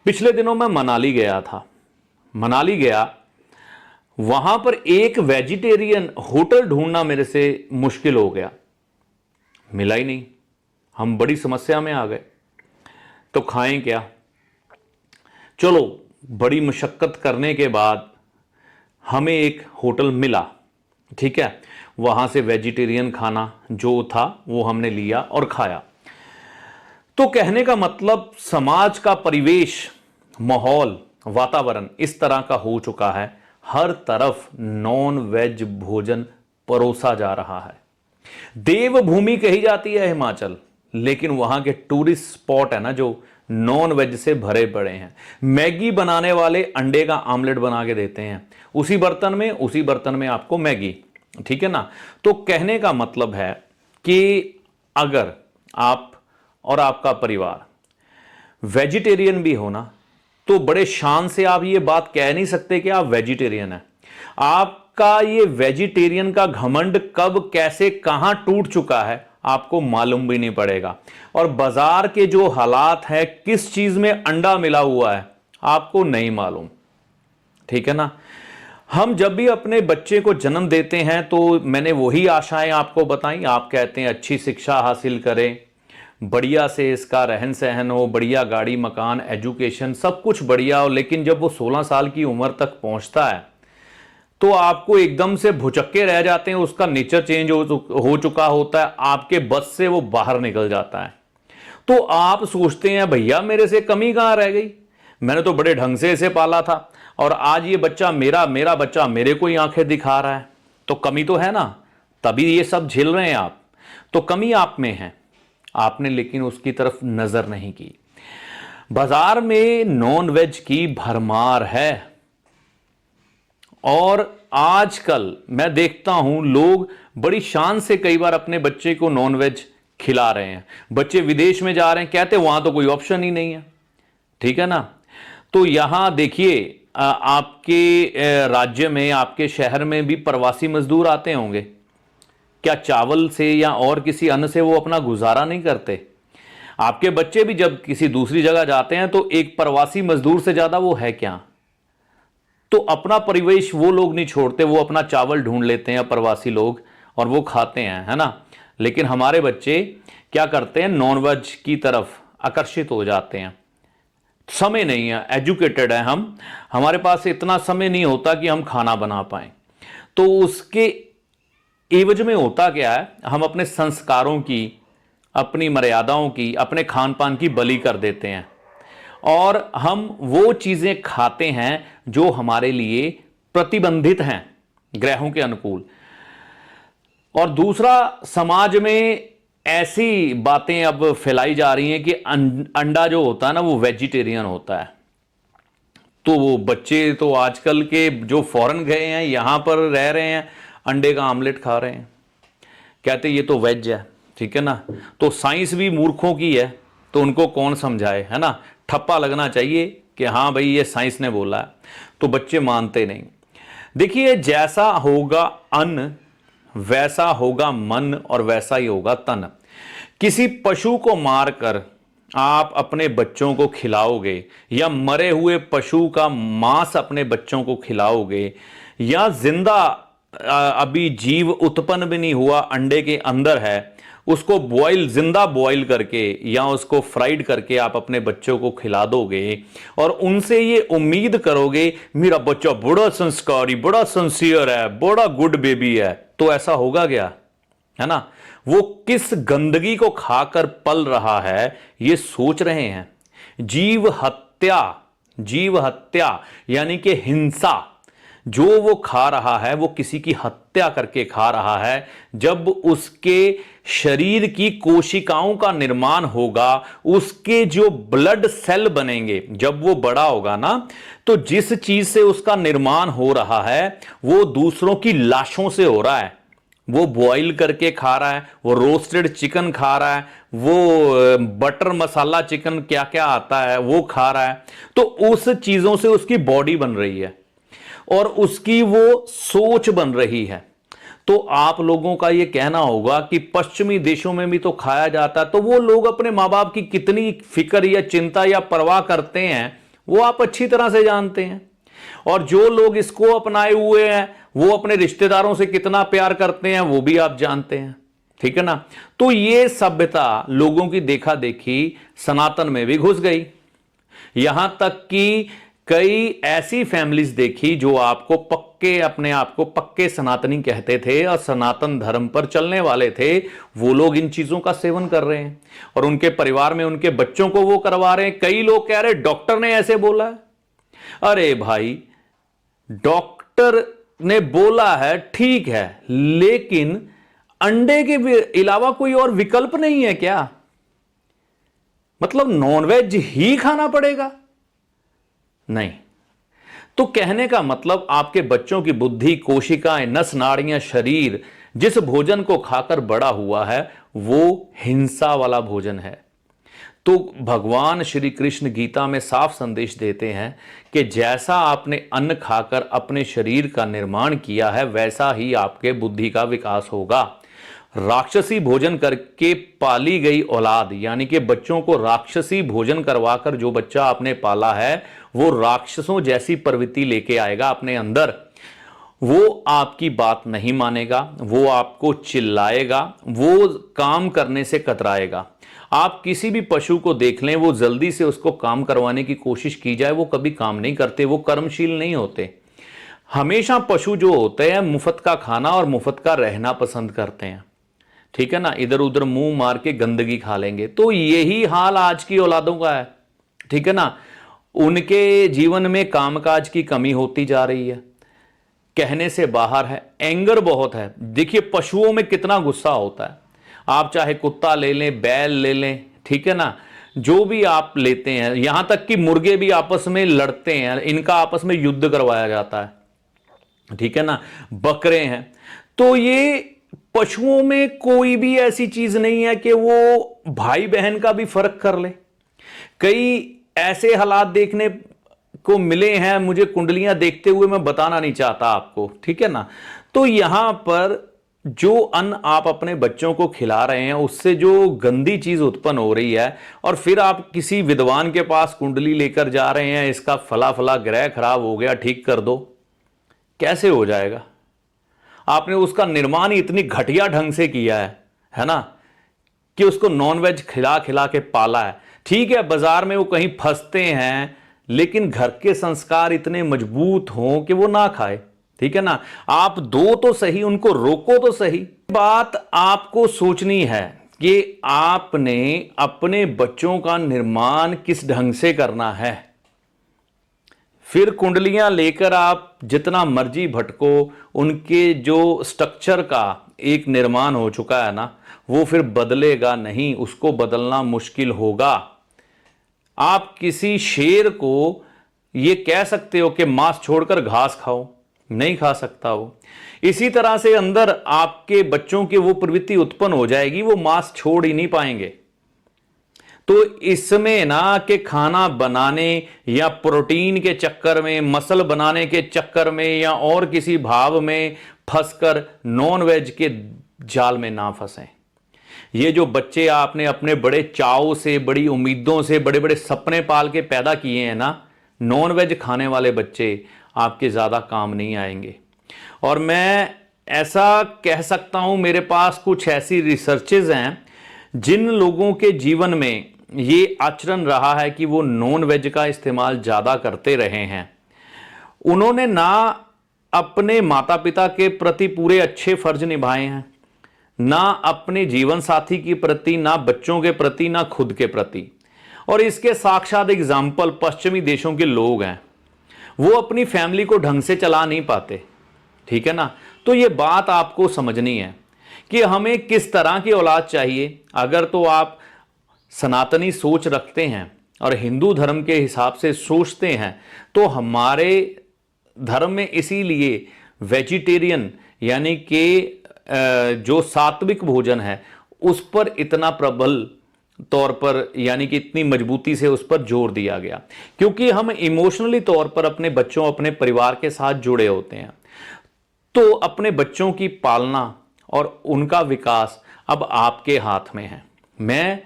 पिछले दिनों मैं मनाली गया था। मनाली गया, वहां पर एक वेजिटेरियन होटल ढूंढना मेरे से मुश्किल हो गया, मिला ही नहीं। हम बड़ी समस्या में आ गए। तो खाएं क्या? चलो, बड़ी मशक्कत करने के बाद हमें एक होटल मिला। ठीक है, वहां से वेजिटेरियन खाना जो था वो हमने लिया और खाया। तो कहने का मतलब, समाज का परिवेश, माहौल, वातावरण इस तरह का हो चुका है, हर तरफ नॉन वेज भोजन परोसा जा रहा है। देवभूमि कही जाती है हिमाचल, लेकिन वहां के टूरिस्ट स्पॉट है ना, जो नॉन वेज से भरे पड़े हैं। मैगी बनाने वाले अंडे का आमलेट बना के देते हैं, उसी बर्तन में आपको मैगी। ठीक है ना? तो कहने का मतलब है कि अगर आप और आपका परिवार वेजिटेरियन भी हो ना, तो बड़े शान से आप ये बात कह नहीं सकते कि आप वेजिटेरियन हैं। आपका ये वेजिटेरियन का घमंड कब, कैसे, कहां टूट चुका है आपको मालूम भी नहीं पड़ेगा। और बाजार के जो हालात है, किस चीज में अंडा मिला हुआ है आपको नहीं मालूम। ठीक है ना? हम जब भी अपने बच्चे को जन्म देते हैं तो मैंने वही आशाएं आपको बताई। आप कहते हैं अच्छी शिक्षा हासिल करें, बढ़िया से इसका रहन सहन हो, बढ़िया गाड़ी मकान एजुकेशन सब कुछ बढ़िया हो, लेकिन जब वो 16 साल की उम्र तक पहुंचता है तो आपको एकदम से भुचक्के रह जाते हैं। उसका नेचर चेंज हो चुका होता है, आपके बस से वो बाहर निकल जाता है। तो आप सोचते हैं भैया मेरे से कमी कहां रह गई, मैंने तो बड़े ढंग से इसे पाला था और आज ये बच्चा मेरा बच्चा मेरे को ही आंखें दिखा रहा है। तो कमी तो है ना, तभी ये सब झेल रहे हैं आप। तो कमी आप में है, आपने लेकिन उसकी तरफ नजर नहीं की। बाजार में नॉन वेज की भरमार है और आजकल मैं देखता हूं लोग बड़ी शान से कई बार अपने बच्चे को नॉन वेज खिला रहे हैं। बच्चे विदेश में जा रहे हैं, कहते वहां तो कोई ऑप्शन ही नहीं है। ठीक है ना? तो यहां देखिए, आपके राज्य में, आपके शहर में भी प्रवासी मजदूर आते होंगे। क्या चावल से या और किसी अन्न से वो अपना गुजारा नहीं करते? आपके बच्चे भी जब किसी दूसरी जगह जाते हैं तो एक प्रवासी मजदूर से ज्यादा वो है क्या? तो अपना परिवेश वो लोग नहीं छोड़ते, वो अपना चावल ढूंढ लेते हैं प्रवासी लोग और वो खाते हैं, है ना? लेकिन हमारे बच्चे क्या करते हैं, नॉनवेज की तरफ आकर्षित हो जाते हैं। समय नहीं है, एजुकेटेड है हम, हमारे पास इतना समय नहीं होता कि हम खाना बना पाए। तो उसके एवज में होता क्या है, हम अपने संस्कारों की, अपनी मर्यादाओं की, अपने खान पान की बलि कर देते हैं और हम वो चीजें खाते हैं जो हमारे लिए प्रतिबंधित हैं, ग्रहों के अनुकूल। और दूसरा, समाज में ऐसी बातें अब फैलाई जा रही हैं कि अंडा जो होता है ना वो वेजिटेरियन होता है। तो वो बच्चे तो आजकल के जो फॉरेन गए हैं, यहां पर रह रहे हैं, अंडे का आमलेट खा रहे हैं, कहते ये तो वेज है। ठीक है ना? तो साइंस भी मूर्खों की है, तो उनको कौन समझाए, है ना? ठप्पा लगना चाहिए कि हाँ भाई ये साइंस ने बोला है, तो बच्चे मानते नहीं। देखिए, जैसा होगा अन्न वैसा होगा मन और वैसा ही होगा तन। किसी पशु को मारकर आप अपने बच्चों को खिलाओगे या मरे हुए पशु का मांस अपने बच्चों को खिलाओगे या जिंदा अभी जीव उत्पन्न भी नहीं हुआ अंडे के अंदर है, उसको जिंदा बॉईल करके या उसको फ्राइड करके आप अपने बच्चों को खिला दोगे और उनसे ये उम्मीद करोगे मेरा बच्चा बड़ा संस्कारी, बड़ा सिंसियर है, बड़ा गुड बेबी है, तो ऐसा होगा क्या? है ना? वो किस गंदगी को खाकर पल रहा है ये सोच रहे हैं? जीव हत्या यानी कि हिंसा जो वो खा रहा है, वो किसी की हत्या करके खा रहा है। जब उसके शरीर की कोशिकाओं का निर्माण होगा, उसके जो ब्लड सेल बनेंगे, जब वो बड़ा होगा ना, तो जिस चीज से उसका निर्माण हो रहा है वो दूसरों की लाशों से हो रहा है। वो बॉईल करके खा रहा है, वो रोस्टेड चिकन खा रहा है, वो बटर मसाला चिकन क्या क्या आता है वो खा रहा है। तो उस चीजों से उसकी बॉडी बन रही है और उसकी वो सोच बन रही है। तो आप लोगों का ये कहना होगा कि पश्चिमी देशों में भी तो खाया जाता है, तो वो लोग अपने माँ बाप की कितनी फिक्र या चिंता या परवाह करते हैं वो आप अच्छी तरह से जानते हैं। और जो लोग इसको अपनाए हुए हैं वो अपने रिश्तेदारों से कितना प्यार करते हैं वो भी आप जानते हैं, ठीक है ना। तो ये सभ्यता लोगों की देखा देखी सनातन में भी घुस गई। यहां तक कि कई ऐसी फैमिलीज देखी जो आपको पक्के, अपने आप को पक्के सनातनी कहते थे और सनातन धर्म पर चलने वाले थे, वो लोग इन चीजों का सेवन कर रहे हैं और उनके परिवार में उनके बच्चों को वो करवा रहे हैं। कई लोग कह रहे डॉक्टर ने ऐसे बोला है। अरे भाई, डॉक्टर ने बोला है ठीक है, लेकिन अंडे के अलावा कोई और विकल्प नहीं है क्या? मतलब नॉनवेज ही खाना पड़ेगा? नहीं। तो कहने का मतलब आपके बच्चों की बुद्धि, कोशिकाएं, नस नाड़ियां, शरीर जिस भोजन को खाकर बड़ा हुआ है वो हिंसा वाला भोजन है। तो भगवान श्री कृष्ण गीता में साफ संदेश देते हैं कि जैसा आपने अन्न खाकर अपने शरीर का निर्माण किया है वैसा ही आपके बुद्धि का विकास होगा। राक्षसी भोजन करके पाली गई औलाद, यानी कि बच्चों को राक्षसी भोजन करवाकर जो बच्चा आपने पाला है वो राक्षसों जैसी प्रवृत्ति लेके आएगा अपने अंदर। वो आपकी बात नहीं मानेगा, वो आपको चिल्लाएगा, वो काम करने से कतराएगा। आप किसी भी पशु को देख लें, वो जल्दी से उसको काम करवाने की कोशिश की जाए वो कभी काम नहीं करते, वो कर्मशील नहीं होते। हमेशा पशु जो होते हैं मुफ्त का खाना और मुफ्त का रहना पसंद करते हैं, ठीक है ना। इधर उधर मुंह मार के गंदगी खा लेंगे। तो यही हाल आज की औलादों का है, ठीक है ना। उनके जीवन में कामकाज की कमी होती जा रही है, कहने से बाहर है, एंगर बहुत है। देखिए पशुओं में कितना गुस्सा होता है। आप चाहे कुत्ता ले लें, बैल ले लें, ठीक है ना, जो भी आप लेते हैं, यहां तक कि मुर्गे भी आपस में लड़ते हैं, इनका आपस में युद्ध करवाया जाता है, ठीक है ना। बकरे हैं। तो ये पशुओं में कोई भी ऐसी चीज नहीं है कि वो भाई बहन का भी फर्क कर ले। कई ऐसे हालात देखने को मिले हैं मुझे कुंडलियां देखते हुए, मैं बताना नहीं चाहता आपको, ठीक है ना। तो यहां पर जो अन्न आप अपने बच्चों को खिला रहे हैं उससे जो गंदी चीज उत्पन्न हो रही है, और फिर आप किसी विद्वान के पास कुंडली लेकर जा रहे हैं, इसका फला फला ग्रह खराब हो गया, ठीक कर दो। कैसे हो जाएगा? आपने उसका निर्माण ही इतनी घटिया ढंग से किया है ना, कि उसको नॉनवेज खिला खिला के पाला है। ठीक है, बाजार में वो कहीं फंसते हैं, लेकिन घर के संस्कार इतने मजबूत हों कि वो ना खाए, ठीक है ना। आप दो तो सही, उनको रोको तो सही। बात आपको सोचनी है कि आपने अपने बच्चों का निर्माण किस ढंग से करना है। फिर कुंडलियां लेकर आप जितना मर्जी भटको, उनके जो स्ट्रक्चर का एक निर्माण हो चुका है ना, वो फिर बदलेगा नहीं, उसको बदलना मुश्किल होगा। आप किसी शेर को ये कह सकते हो कि मांस छोड़कर घास खाओ, नहीं खा सकता वो। इसी तरह से अंदर आपके बच्चों की वो प्रवृत्ति उत्पन्न हो जाएगी, वो मांस छोड़ ही नहीं पाएंगे। तो इसमें ना कि खाना बनाने या प्रोटीन के चक्कर में, मसल बनाने के चक्कर में या और किसी भाव में फंसकर नॉनवेज के जाल में ना फंसें। ये जो बच्चे आपने अपने बड़े चाव से, बड़ी उम्मीदों से, बड़े बड़े सपने पाल के पैदा किए हैं ना, नॉनवेज खाने वाले बच्चे आपके ज़्यादा काम नहीं आएंगे। और मैं ऐसा कह सकता हूं, मेरे पास कुछ ऐसी रिसर्चेज हैं जिन लोगों के जीवन में ये आचरण रहा है कि वो नॉनवेज का इस्तेमाल ज़्यादा करते रहे हैं। उन्होंने ना अपने माता पिता के प्रति पूरे अच्छे फर्ज निभाए हैं, ना अपने जीवन साथी के प्रति, ना बच्चों के प्रति, ना खुद के प्रति। और इसके साक्षात एग्जाम्पल पश्चिमी देशों के लोग हैं। वो अपनी फैमिली को ढंग से चला नहीं पाते, ठीक है ना। तो ये बात आपको समझनी है कि हमें किस तरह की औलाद चाहिए। अगर तो आप सनातनी सोच रखते हैं और हिंदू धर्म के हिसाब से सोचते हैं, तो हमारे धर्म में इसीलिए वेजिटेरियन यानी कि जो सात्विक भोजन है उस पर इतना प्रबल तौर पर, यानी कि इतनी मजबूती से उस पर जोर दिया गया, क्योंकि हम इमोशनली तौर पर अपने बच्चों, अपने परिवार के साथ जुड़े होते हैं। तो अपने बच्चों की पालना और उनका विकास अब आपके हाथ में है। मैं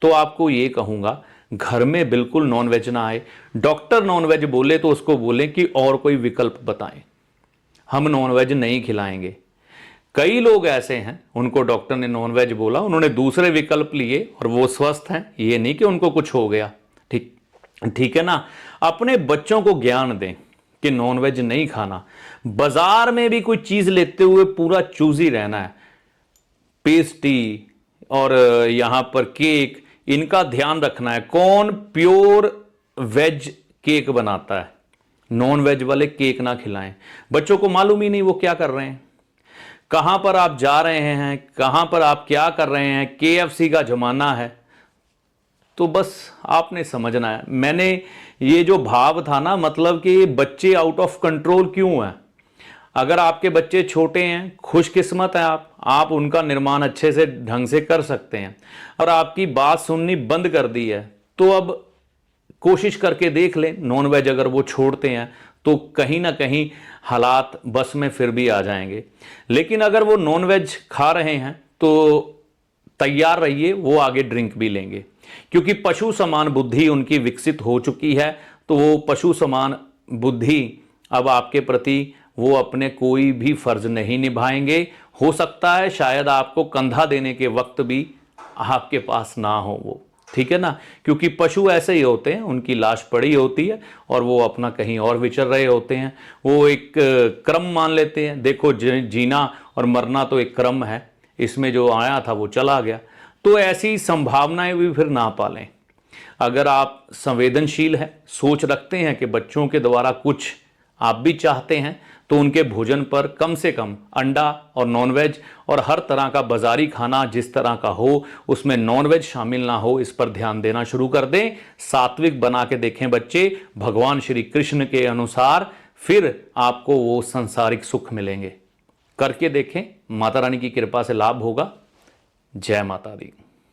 तो आपको ये कहूँगा, घर में बिल्कुल नॉनवेज ना आए। डॉक्टर नॉनवेज बोले तो उसको बोलें कि और कोई विकल्प बताएं, हम नॉनवेज नहीं खिलाएंगे। कई लोग ऐसे हैं, उनको डॉक्टर ने नॉनवेज बोला, उन्होंने दूसरे विकल्प लिए और वो स्वस्थ हैं, ये नहीं कि उनको कुछ हो गया। ठीक ठीक है ना। अपने बच्चों को ज्ञान दें कि नॉनवेज नहीं खाना। बाजार में भी कोई चीज लेते हुए पूरा चूजी रहना है। पेस्ट्री और यहां पर केक, इनका ध्यान रखना है। कौन प्योर वेज केक बनाता है, नॉन वेज वाले केक ना खिलाएं। बच्चों को मालूम ही नहीं वो क्या कर रहे हैं, कहां पर आप जा रहे हैं, कहां पर आप क्या कर रहे हैं। केएफसी का जमाना है, तो बस आपने समझना है। मैंने ये जो भाव था ना, मतलब कि बच्चे आउट ऑफ कंट्रोल क्यों हैं। अगर आपके बच्चे छोटे हैं, खुशकिस्मत है आप उनका निर्माण अच्छे से ढंग से कर सकते हैं, और आपकी बात सुननी बंद कर दी है, तो अब कोशिश करके देख लें। नॉनवेज अगर वो छोड़ते हैं तो कहीं ना कहीं हालात बस में फिर भी आ जाएंगे। लेकिन अगर वो नॉनवेज खा रहे हैं तो तैयार रहिए, वो आगे ड्रिंक भी लेंगे, क्योंकि पशु समान बुद्धि उनकी विकसित हो चुकी है। तो वो पशु समान बुद्धि अब आपके प्रति वो अपने कोई भी फर्ज नहीं निभाएंगे। हो सकता है शायद आपको कंधा देने के वक्त भी आपके पास ना हो वो, ठीक है ना। क्योंकि पशु ऐसे ही होते हैं, उनकी लाश पड़ी होती है और वो अपना कहीं और विचर रहे होते हैं। वो एक क्रम मान लेते हैं। देखो, जीना और मरना तो एक क्रम है, इसमें जो आया था वो चला गया। तो ऐसी संभावनाएं भी फिर ना पालें। अगर आप संवेदनशील हैं, सोच रखते हैं कि बच्चों के द्वारा कुछ आप भी चाहते हैं, तो उनके भोजन पर कम से कम अंडा और नॉनवेज और हर तरह का बाजारी खाना जिस तरह का हो उसमें नॉनवेज शामिल ना हो, इस पर ध्यान देना शुरू कर दें। सात्विक बना के देखें बच्चे, भगवान श्री कृष्ण के अनुसार, फिर आपको वो सांसारिक सुख मिलेंगे। करके देखें, माता रानी की कृपा से लाभ होगा। जय माता दी।